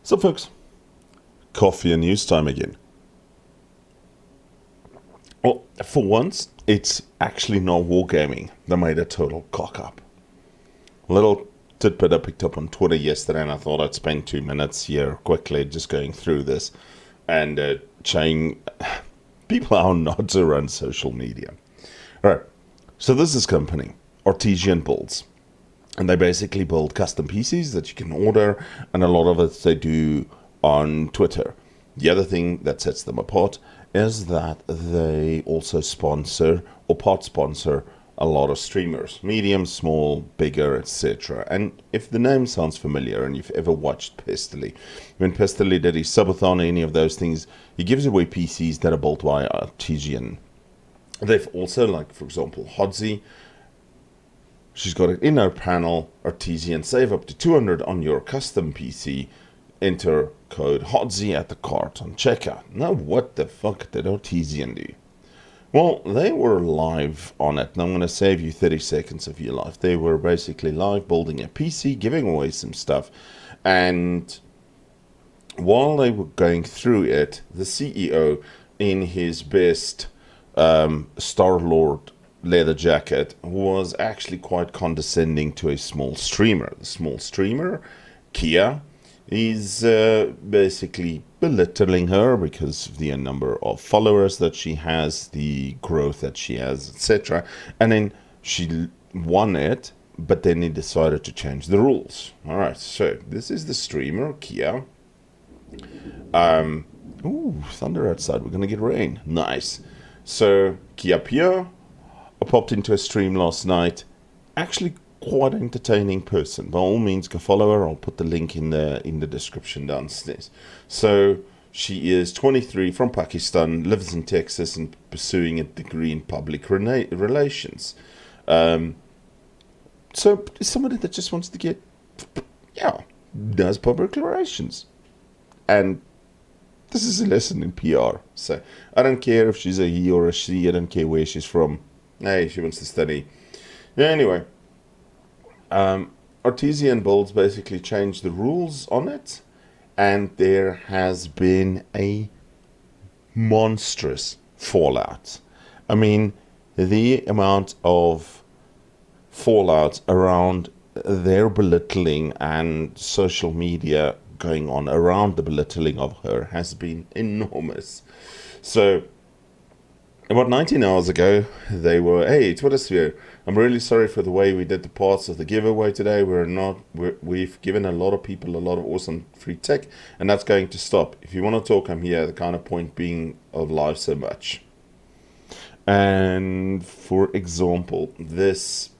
So folks, coffee and news time again. Well, for once, it's actually not wargaming that made a total cock-up. Little tidbit I picked up on Twitter yesterday, and I thought I'd spend 2 minutes here quickly just going through this and showing people how not to run social media. Alright, so this is company, Artesian Builds. And they basically build custom PCs that you can order, and a lot of it they do on Twitter. The other thing that sets them apart is that they also sponsor or part sponsor a lot of streamers, medium, small, bigger, etc. And if the name sounds familiar and you've ever watched Pestily, when Pestily did his subathon or any of those things, he gives away PCs that are built by Artesian. They've also, like for example, Hodzi. She's got it in her panel, Artesian, save up to 200 on your custom PC, enter code HODZI at the cart on checkout. Now what the fuck did Artesian do? Well, they were live on it, and I'm going to save you 30 seconds of your life. They were basically live building a PC, giving away some stuff, and while they were going through it, the CEO, in his best Star-Lord leather jacket, was actually quite condescending to a small streamer. The small streamer, Kia, is basically belittling her because of the number of followers that she has, the growth that she has, etc. And then she won it, but then he decided to change the rules. Alright, so this is the streamer, Kia. Ooh, thunder outside, we're gonna get rain. Nice. So, Kia Pia, I popped into a stream last night. Actually, quite entertaining person. By all means, go follow her. I'll put the link in the description downstairs. So she is 23, from Pakistan, lives in Texas, and pursuing a degree in public relations. So somebody that just wants to get, does public relations, and this is a lesson in PR. So I don't care if she's a he or a she. I don't care where she's from. Hey, she wants to study. Anyway, Artesian Builds basically changed the rules on it, and there has been a monstrous fallout. I mean, the amount of fallout around their belittling and social media going on around the belittling of her has been enormous. So about 19 hours ago, they were, hey, Twittersphere, I'm really sorry for the way we did the parts of the giveaway today. We've given a lot of people a lot of awesome free tech, and that's going to stop. If you want to talk, I'm here. The kind of point being of live so much. And for example, this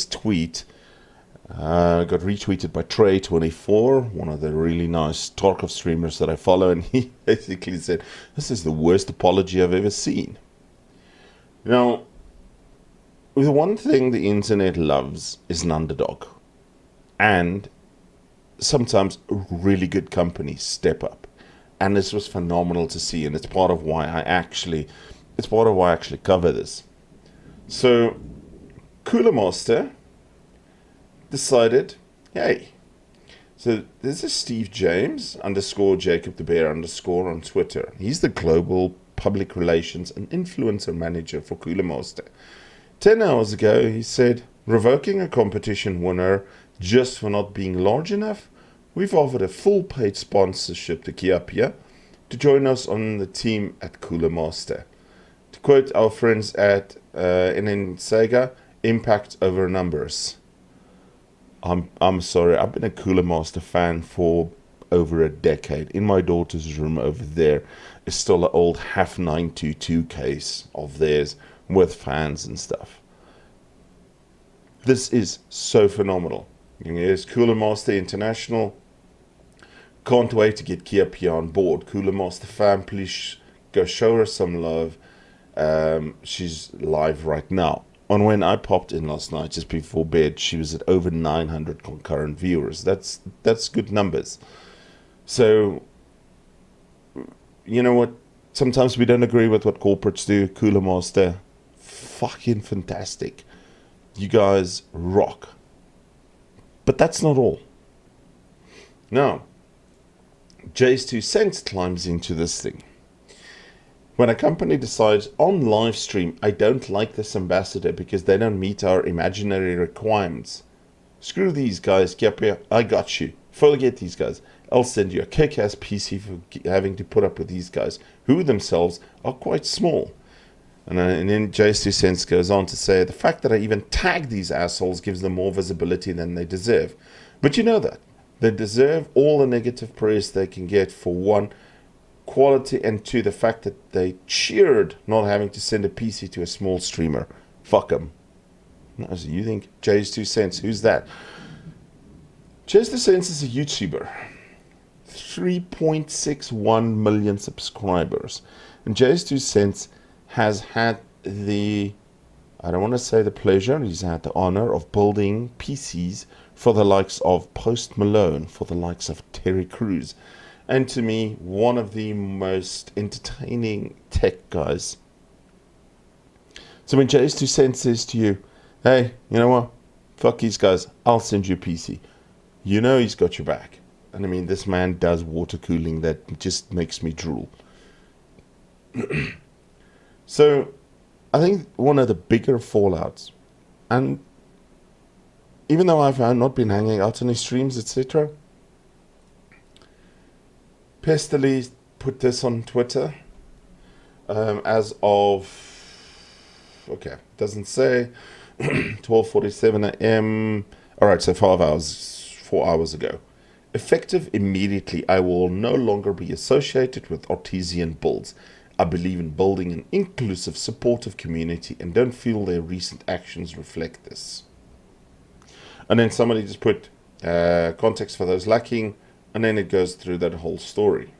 tweet got retweeted by Trey24, one of the really nice Tarkov streamers that I follow, and he basically said, this is the worst apology I've ever seen. Now, the one thing the internet loves is an underdog. And sometimes really good companies step up. And this was phenomenal to see, and it's part of why I actually cover this. So, Cooler Master decided, hey, so this is Steve James _ Jacob the Bear _ on Twitter. He's the global public relations and influencer manager for Cooler Master. 10 hours ago, he said, revoking a competition winner just for not being large enough, we've offered a full paid sponsorship to Kiapia to join us on the team at Cooler Master. To quote our friends at NN Sega, impact over numbers. I'm sorry, I've been a Cooler Master fan for over a decade. In my daughter's room over there is still an old HAF 922 case of theirs with fans and stuff. This is so phenomenal. Here's Cooler Master International. Can't wait to get Kia Pia on board. Cooler Master fam, please go show her some love. She's live right now. And when I popped in last night, just before bed, she was at over 900 concurrent viewers. That's good numbers. So, you know what? Sometimes we don't agree with what corporates do. Cooler Master, fucking fantastic. You guys rock. But that's not all. Now, Jay's 2 cents climbs into this thing. When a company decides on live stream, I don't like this ambassador because they don't meet our imaginary requirements. Screw these guys, Kiapia, I got you. Forget these guys. I'll send you a kick-ass PC for having to put up with these guys, who themselves are quite small. And then Jay's 2 cents goes on to say, the fact that I even tag these assholes gives them more visibility than they deserve. But you know that. They deserve all the negative praise they can get for one, quality, and two, the fact that they cheered not having to send a PC to a small streamer. Fuck them. No, so you think Jay's 2 cents, who's that? Jay's 2 cents is a YouTuber. 3.61 million subscribers. And Jay's 2 cents has had the, I don't want to say the pleasure, he's had the honor of building PCs for the likes of Post Malone, for the likes of Terry Crews, and to me, one of the most entertaining tech guys. So when Jay's 2 cents says to you, hey, you know what, fuck these guys, I'll send you a PC, you know he's got your back. And I mean, this man does water cooling that just makes me drool. So I think one of the bigger fallouts, and even though I've not been hanging out on his streams, etc., Pestily put this on Twitter as of, okay, doesn't say, 12:47 a.m. All right, so 4 hours ago. Effective immediately, I will no longer be associated with Artesian Builds. I believe in building an inclusive, supportive community and don't feel their recent actions reflect this. And then somebody just put context for those lacking, and then it goes through that whole story.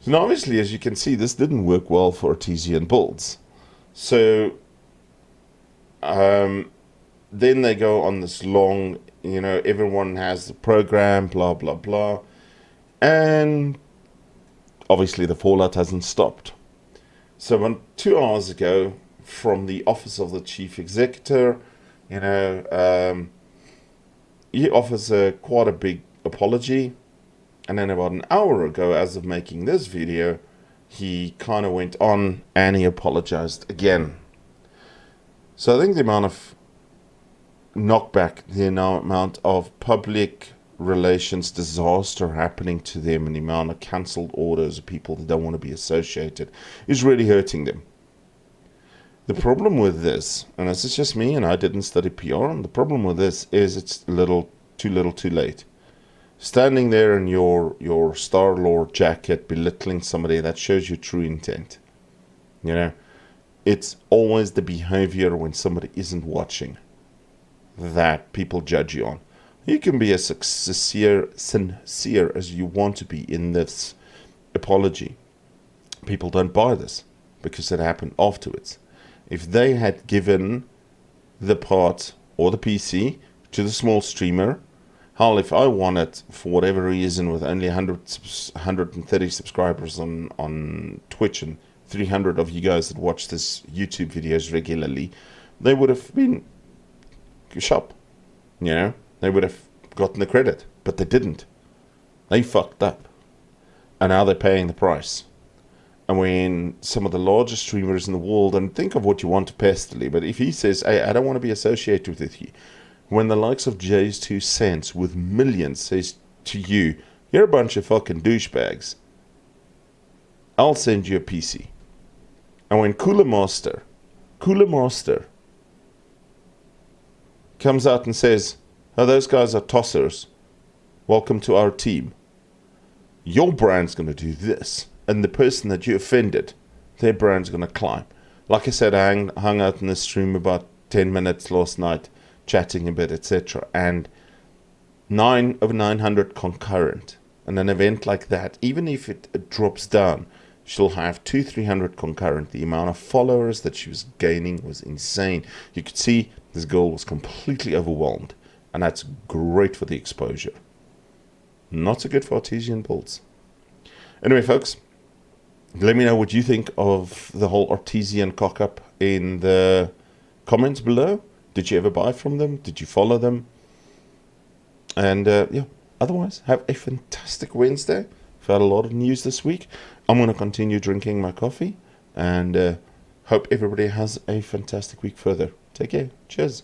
So now obviously, as you can see, this didn't work well for Artesian Builds. So then they go on this long, you know, everyone has the program, blah, blah, blah. And obviously the fallout hasn't stopped. So 2 hours ago, from the office of the chief executive, you know, he offers quite a big apology. And then about an hour ago, as of making this video, he kind of went on and he apologized again. So I think the amount of knockback, the amount of public relations disaster happening to them, and the amount of cancelled orders of people that don't want to be associated is really hurting them. The problem with this, and this is just me, and I didn't study PR, and the problem with this is it's too little too late. Standing there in your Star-Lord jacket belittling somebody, that shows your true intent. You know, it's always the behavior when somebody isn't watching that people judge you on. You can be as sincere as you want to be in this apology. People don't buy this because it happened afterwards. If they had given the part or the PC to the small streamer, hell, if I wanted, for whatever reason, with only 130 subscribers on Twitch and 300 of you guys that watch this YouTube videos regularly, they would have been shop. You know, they would have gotten the credit, but they didn't. They fucked up. And now they're paying the price. And when some of the largest streamers in the world, and think of what you want to Pestily, but if he says, hey, I don't want to be associated with you, when the likes of Jay's 2 cents with millions says to you, you're a bunch of fucking douchebags, I'll send you a PC. And when Cooler Master comes out and says, oh, those guys are tossers, welcome to our team, your brand's going to do this. And the person that you offended, their brand's going to climb. Like I said, I hung out in the stream about 10 minutes last night, chatting a bit, etc. And 9 over 900 concurrent. And an event like that, even if it drops down, she'll have 200-300 concurrent. The amount of followers that she was gaining was insane. You could see this girl was completely overwhelmed. And that's great for the exposure. Not so good for Artesian Builds. Anyway, folks, let me know what you think of the whole Artesian cock-up in the comments below. Did you ever buy from them? Did you follow them? And yeah, otherwise, have a fantastic Wednesday. I've had a lot of news this week. I'm going to continue drinking my coffee, and hope everybody has a fantastic week further. Take care. Cheers.